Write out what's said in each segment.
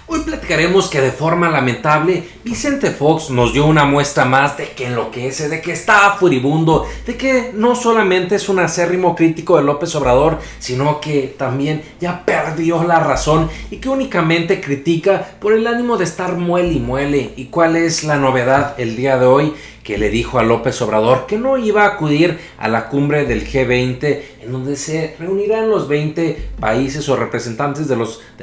Hoy platicaremos que de forma lamentable Vicente Fox nos dio una muestra más de que enloquece, de que está furibundo, de que no solamente es un acérrimo crítico de López Obrador, sino que también ya perdió la razón y que únicamente critica por el ánimo de estar muele y muele. ¿Y cuál es la novedad el día de hoy? Que le dijo a López Obrador que no iba a acudir a la cumbre del G20, en donde se reunirán los 20 países o representantes de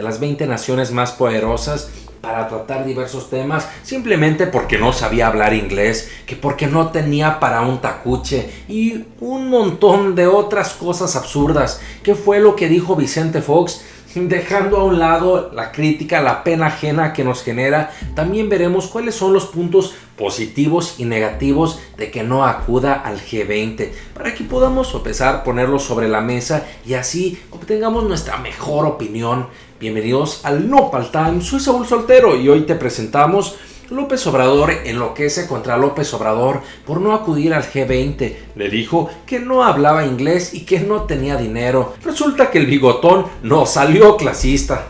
las 20 naciones más poderosas para tratar diversos temas, simplemente porque no sabía hablar inglés, que porque no tenía para un tacuche y un montón de otras cosas absurdas. ¿Qué fue lo que dijo Vicente Fox? Dejando a un lado la crítica, la pena ajena que nos genera, también veremos cuáles son los puntos positivos y negativos de que no acuda al G20, para que podamos empezar a ponerlo sobre la mesa y así obtengamos nuestra mejor opinión. Bienvenidos al Nopal Time, soy Saúl Soltero y hoy te presentamos: López Obrador enloquece contra López Obrador por no acudir al G20. Le dijo que no hablaba inglés y que no tenía dinero. Resulta que el bigotón no salió clasista.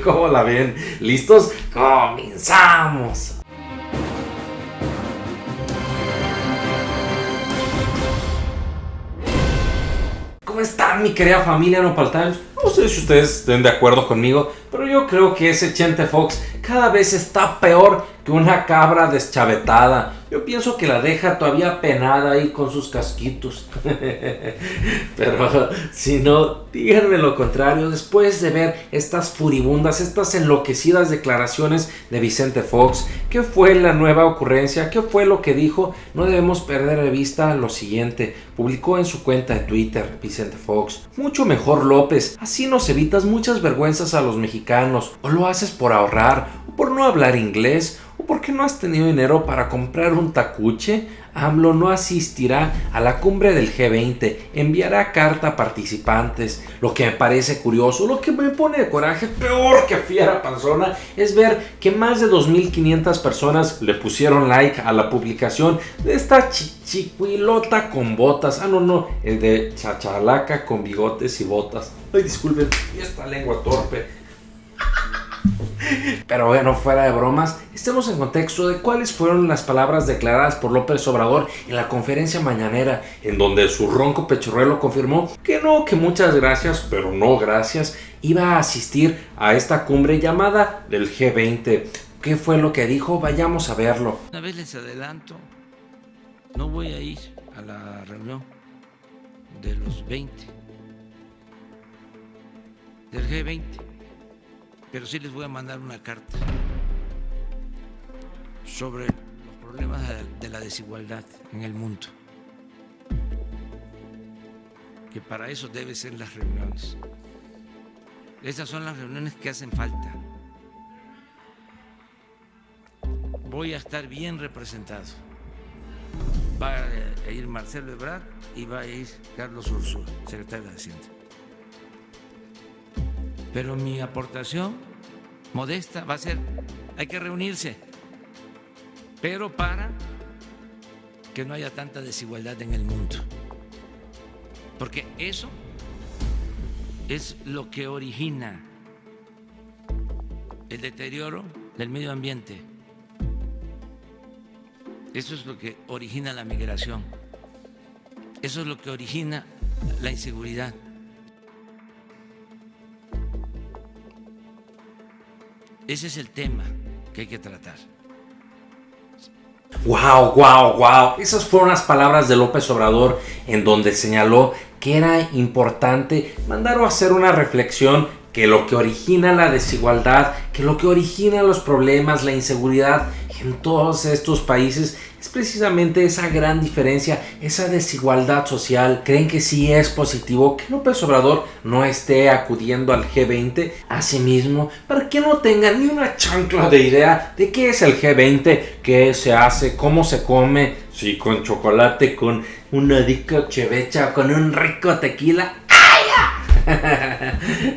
¿Cómo la ven? ¿Listos? ¡Comenzamos! ¿Cómo están, mi querida familia Nopal Times? No sé si ustedes estén de acuerdo conmigo, pero yo creo que ese Chente Fox cada vez está peor que una cabra deschavetada. Yo pienso que la deja todavía penada ahí con sus casquitos. Pero si no, díganme lo contrario. Después de ver estas furibundas, estas enloquecidas declaraciones de Vicente Fox, ¿qué fue la nueva ocurrencia? ¿Qué fue lo que dijo? No debemos perder de vista lo siguiente. Publicó en su cuenta de Twitter Vicente Fox: mucho mejor López, así nos evitas muchas vergüenzas a los mexicanos. O lo haces por ahorrar, o por no hablar inglés, o porque no has tenido dinero para comprar un tacuche. AMLO no asistirá a la cumbre del G20, enviará carta a participantes. Lo que me parece curioso, lo que me pone de coraje, peor que fiera panzona, es ver que más de 2,500 personas le pusieron like a la publicación de esta chichicuilota con botas. Es de chachalaca con bigotes y botas. Ay, disculpen, esta lengua torpe. Pero bueno, fuera de bromas, estemos en contexto de cuáles fueron las palabras declaradas por López Obrador en la conferencia mañanera, en donde su ronco pechorrelo confirmó que no, que muchas gracias, pero no gracias, iba a asistir a esta cumbre llamada del G20. ¿Qué fue lo que dijo? Vayamos a verlo. Una vez les adelanto, no voy a ir a la reunión de los 20, del G20. Pero sí les voy a mandar una carta sobre los problemas de la desigualdad en el mundo, que para eso deben ser las reuniones. Esas son las reuniones que hacen falta. Voy a estar bien representado. Va a ir Marcelo Ebrard y va a ir Carlos Ursúa, secretario de Hacienda. Pero mi aportación modesta va a ser: hay que reunirse, pero para que no haya tanta desigualdad en el mundo. Porque eso es lo que origina el deterioro del medio ambiente. Eso es lo que origina la migración. Eso es lo que origina la inseguridad. Ese es el tema que hay que tratar. ¡Wow! Esas fueron las palabras de López Obrador, en donde señaló que era importante mandar a hacer una reflexión, que lo que origina la desigualdad, que lo que origina los problemas, la inseguridad en todos estos países es precisamente esa gran diferencia, esa desigualdad social. ¿Creen que sí es positivo que López Obrador no esté acudiendo al G20? Asimismo, para que no tengan ni una chancla de idea de qué es el G20, qué se hace, cómo se come, si con chocolate, con una rica chevecha, con un rico tequila.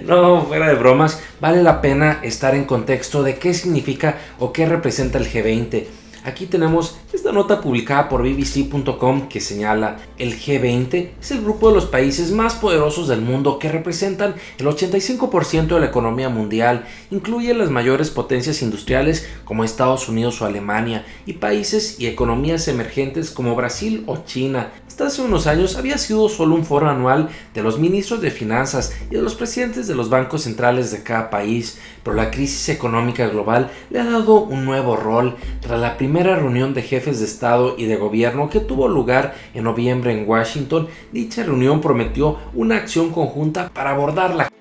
No, fuera de bromas, vale la pena estar en contexto de qué significa o qué representa el G20. Aquí tenemos Esta nota publicada por BBC.com que señala: el G20 es el grupo de los países más poderosos del mundo que representan el 85% de la economía mundial. Incluye las mayores potencias industriales como Estados Unidos o Alemania y países y economías emergentes como Brasil o China. Hasta hace unos años había sido solo un foro anual de los ministros de finanzas y de los presidentes de los bancos centrales de cada país, pero la crisis económica global le ha dado un nuevo rol. Tras la primera reunión de jefes de Estado y de Gobierno que tuvo lugar en noviembre en Washington, dicha reunión prometió una acción conjunta para abordar la crisis.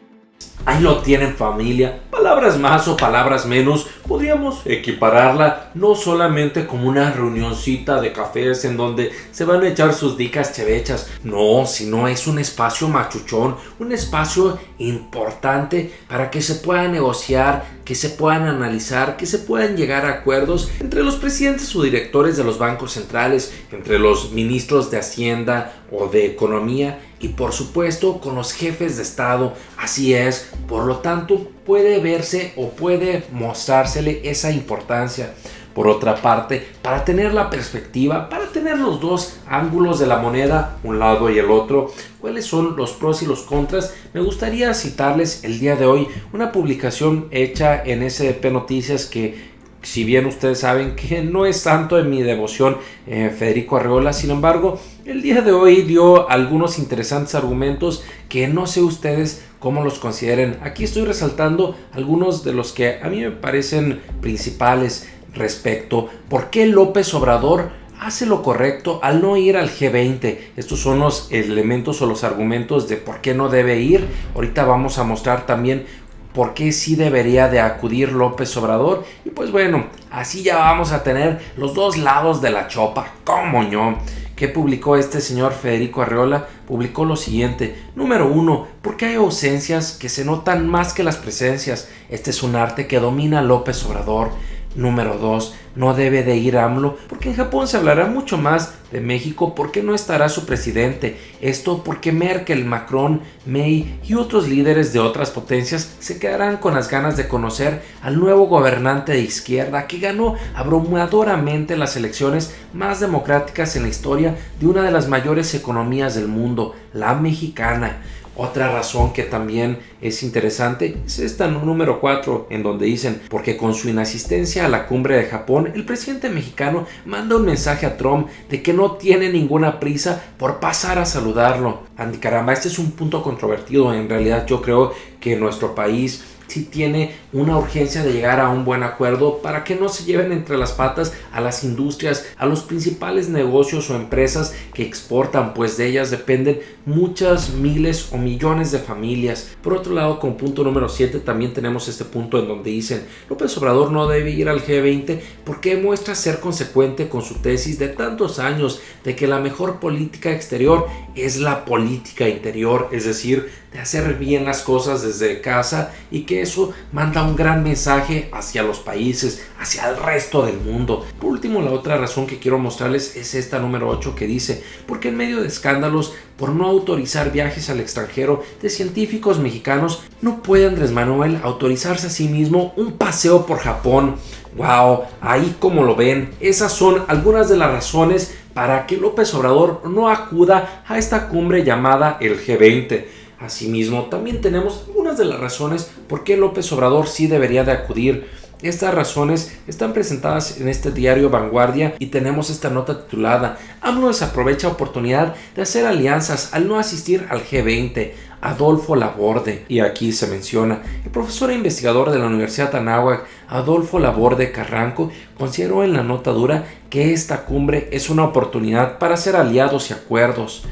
Ahí lo tienen, familia. Palabras más o palabras menos, podríamos equipararla no solamente como una reunioncita de cafés en donde se van a echar sus dicas chevechas, no, sino es un espacio machuchón, un espacio importante para que se pueda negociar, que se puedan analizar, que se puedan llegar a acuerdos entre los presidentes o directores de los bancos centrales, entre los ministros de Hacienda o de Economía y por supuesto con los jefes de Estado. Así es, por lo tanto puede verse o puede mostrársele esa importancia. Por otra parte, para tener la perspectiva, para tener los dos ángulos de la moneda, un lado y el otro, cuáles son los pros y los contras, me gustaría citarles el día de hoy una publicación hecha en SDP Noticias que, si bien ustedes saben que no es tanto de mi devoción Federico Arreola, sin embargo, el día de hoy dio algunos interesantes argumentos que no sé ustedes cómo los consideren. Aquí estoy resaltando algunos de los que a mí me parecen principales respecto por qué López Obrador hace lo correcto al no ir al G20. Estos son los elementos o los argumentos de por qué no debe ir. Ahorita vamos a mostrar también por qué sí debería de acudir López Obrador. Y pues bueno, así ya vamos a tener los dos lados de la chopa. ¿Cómo no? ¿Qué publicó este señor Federico Arreola? Publicó lo siguiente: número 1, porque hay ausencias que se notan más que las presencias. Este es un arte que domina López Obrador. Número 2, no debe de ir AMLO porque en Japón se hablará mucho más de México porque no estará su presidente. Esto porque Merkel, Macron, May y otros líderes de otras potencias se quedarán con las ganas de conocer al nuevo gobernante de izquierda que ganó abrumadoramente las elecciones más democráticas en la historia de una de las mayores economías del mundo, la mexicana. Otra razón que también es interesante es esta número 4, en donde dicen: porque con su inasistencia a la cumbre de Japón, el presidente mexicano manda un mensaje a Trump de que no tiene ninguna prisa por pasar a saludarlo. Andy, caramba, este es un punto controvertido. En realidad yo creo que nuestro país sí tiene una urgencia de llegar a un buen acuerdo para que no se lleven entre las patas a las industrias, a los principales negocios o empresas que exportan, pues de ellas dependen muchas miles o millones de familias. Por otro lado, con punto número 7 también tenemos este punto en donde dicen: López Obrador no debe ir al G20 porque demuestra ser consecuente con su tesis de tantos años de que la mejor política exterior es la política interior, es decir, de hacer bien las cosas desde casa, y que eso manda un gran mensaje hacia los países, hacia el resto del mundo. Por último, la otra razón que quiero mostrarles es esta número 8 que dice: porque en medio de escándalos por no autorizar viajes al extranjero de científicos mexicanos, no puede Andrés Manuel autorizarse a sí mismo un paseo por Japón. ¡Wow! Ahí como lo ven, esas son algunas de las razones para que López Obrador no acuda a esta cumbre llamada el G20. Asimismo, también tenemos algunas de las razones por qué López Obrador sí debería de acudir. Estas razones están presentadas en este diario Vanguardia y tenemos esta nota titulada: AMLO desaprovecha oportunidad de hacer alianzas al no asistir al G20. Adolfo Laborde. Y aquí se menciona: el profesor e investigador de la Universidad Anáhuac, Adolfo Laborde Carranco, consideró en la nota dura que esta cumbre es una oportunidad para hacer aliados y acuerdos.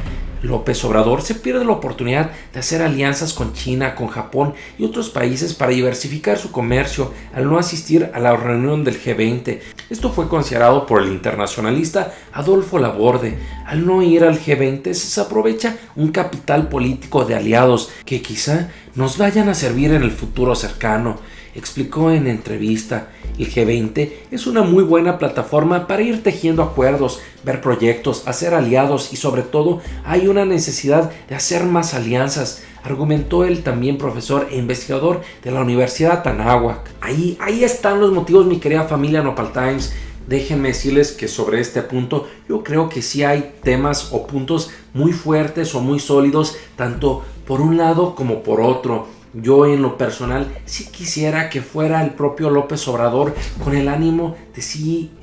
López Obrador se pierde la oportunidad de hacer alianzas con China, con Japón y otros países para diversificar su comercio al no asistir a la reunión del G20. Esto fue considerado por el internacionalista Adolfo Laborde. Al no ir al G20 se aprovecha un capital político de aliados que quizá nos vayan a servir en el futuro cercano. Explicó en entrevista: el G20 es una muy buena plataforma para ir tejiendo acuerdos, ver proyectos, hacer aliados y sobre todo hay una necesidad de hacer más alianzas, argumentó el también profesor e investigador de la Universidad Anáhuac. Ahí están los motivos, mi querida familia Nopal Times. déjenme decirles que sobre este punto yo creo que sí hay temas o puntos muy fuertes o muy sólidos, tanto por un lado como por otro. Yo en lo personal sí quisiera que fuera el propio López Obrador con el ánimo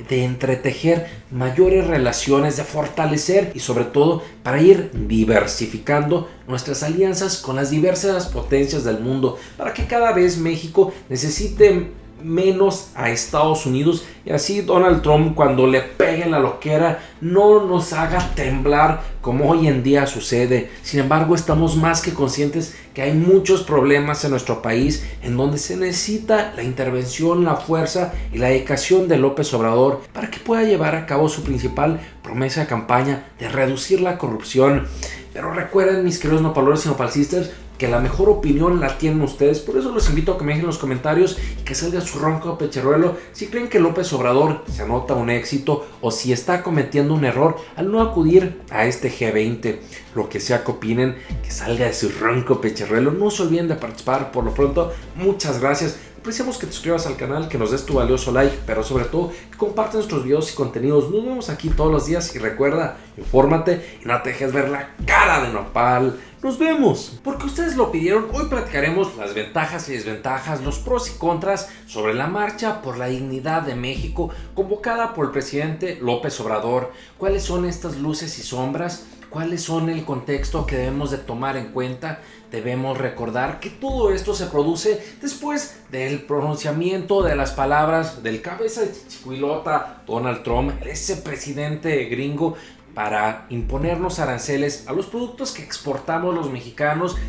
de entretejer mayores relaciones, de fortalecer y sobre todo para ir diversificando nuestras alianzas con las diversas potencias del mundo, para que cada vez México necesite menos a Estados Unidos y así Donald Trump, cuando le pegue la loquera, no nos haga temblar como hoy en día sucede. Sin embargo, estamos más que conscientes que hay muchos problemas en nuestro país en donde se necesita la intervención, la fuerza y la dedicación de López Obrador para que pueda llevar a cabo su principal promesa de campaña de reducir la corrupción. Pero recuerden, mis queridos nopaleros y nopalcistas, que la mejor opinión la tienen ustedes. Por eso los invito a que me dejen en los comentarios y que salga su ronco pecherruelo si creen que López Obrador se anota un éxito o si está cometiendo un error al no acudir a este G20. Lo que sea que opinen, que salga de su ronco pecherruelo. No se olviden de participar. Por lo pronto, muchas gracias. Apreciamos que te suscribas al canal, que nos des tu valioso like, pero sobre todo que compartas nuestros videos y contenidos. Nos vemos aquí todos los días y recuerda, infórmate y no te dejes ver la cara de nopal. Nos vemos. Porque ustedes lo pidieron, hoy platicaremos las ventajas y desventajas, los pros y contras sobre la marcha por la dignidad de México convocada por el presidente López Obrador. ¿Cuáles son estas luces y sombras? ¿Cuáles son el contexto que debemos de tomar en cuenta? Debemos recordar que todo esto se produce después del pronunciamiento de las palabras del cabeza de chichicuilota Donald Trump, ese presidente gringo, para imponernos aranceles a los productos que exportamos los mexicanos